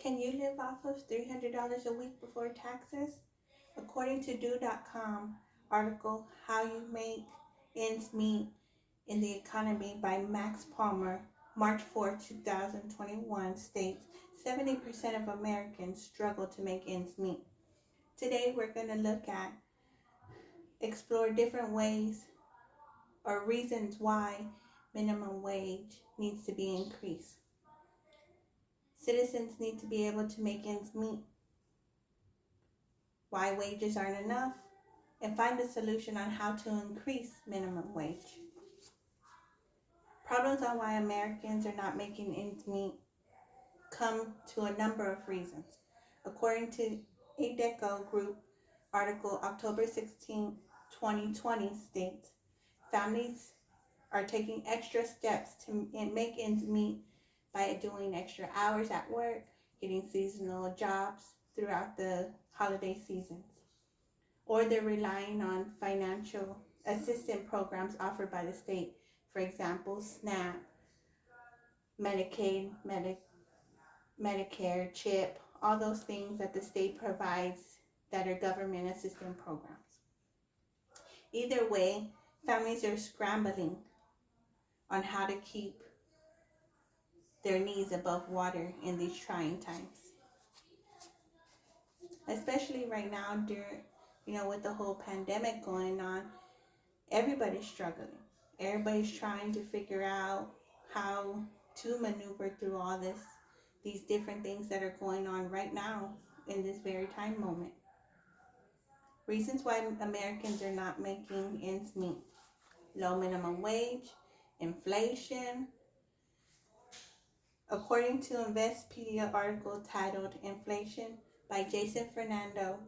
Can you live off of $300 a week before taxes? According to Do.com article, How You Make Ends Meet in the Economy by Max Palmer, March 4, 2021, states 70% of Americans struggle to make ends meet. Today we're going to explore different ways or reasons why minimum wage needs to be increased. Citizens need to be able to make ends meet, why wages aren't enough, and find a solution on how to increase minimum wage. Problems on why Americans are not making ends meet come to a number of reasons. According to ADECO Group article October 16, 2020 states, families are taking extra steps to make ends meet by doing extra hours at work, getting seasonal jobs throughout the holiday seasons, or they're relying on financial assistance programs offered by the state. For example, SNAP, Medicaid, Medicare, CHIP, all those things that the state provides that are government assistance programs. Either way, families are scrambling on how to keep their needs above water in these trying times. Especially right now with the whole pandemic going on, everybody's struggling. Everybody's trying to figure out how to maneuver through all these different things that are going on right now in this very time moment. Reasons why Americans are not making ends meet: low minimum wage, inflation. According to Investopedia article titled Inflation by Jason Fernando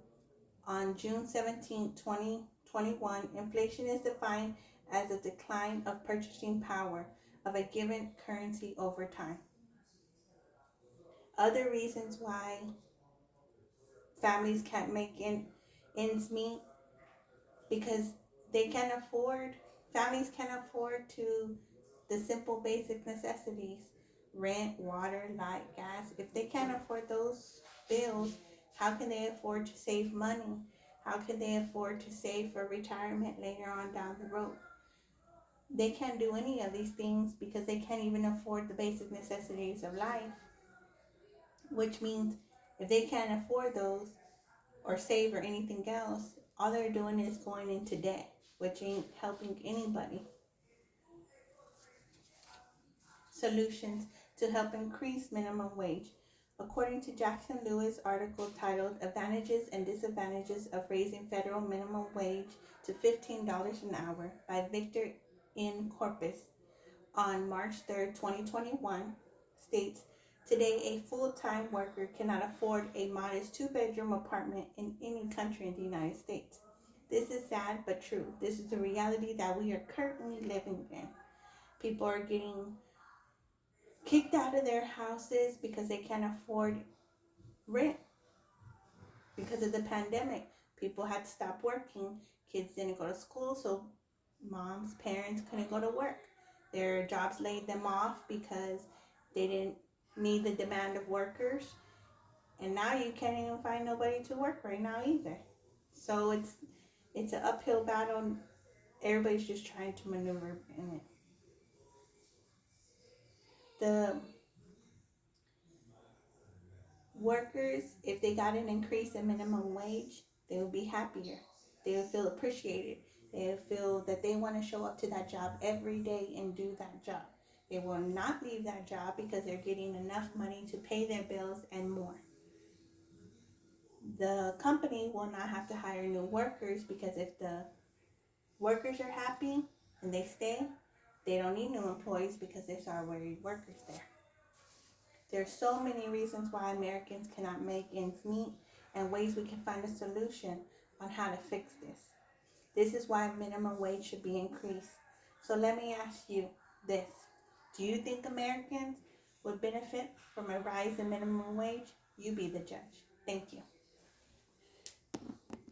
on June 17, 2021, inflation is defined as a decline of purchasing power of a given currency over time. Other reasons why families can't make ends meet because families can't afford to the simple basic necessities: rent, water, light, gas. If they can't afford those bills, how can they afford to save money? How can they afford to save for retirement later on down the road? They can't do any of these things because they can't even afford the basic necessities of life, which means if they can't afford those or save or anything else, all they're doing is going into debt, which ain't helping anybody. Solutions to help increase minimum wage. According to Jackson Lewis article titled Advantages and Disadvantages of Raising Federal Minimum Wage to $15 an Hour by Victor N. Corpus on March 3, 2021, states, today a full-time worker cannot afford a modest two-bedroom apartment in any country in the United States. This is sad but true. This is the reality that we are currently living in. People are getting kicked out of their houses because they can't afford rent. Because of the pandemic, people had to stop working. Kids didn't go to school, so parents couldn't go to work. Their jobs laid them off because they didn't meet the demand of workers. And now you can't even find nobody to work right now either. So it's an uphill battle. Everybody's just trying to maneuver in it. The workers, if they got an increase in minimum wage, they would be happier. They would feel appreciated. They would feel that they want to show up to that job every day and do that job. They will not leave that job because they're getting enough money to pay their bills and more. The company will not have to hire new workers because if the workers are happy and they stay, they don't need new employees because there's already workers there. There's so many reasons why Americans cannot make ends meet and ways we can find a solution on how to fix this. This is why minimum wage should be increased. So let me ask you this. Do you think Americans would benefit from a rise in minimum wage? You be the judge. Thank you.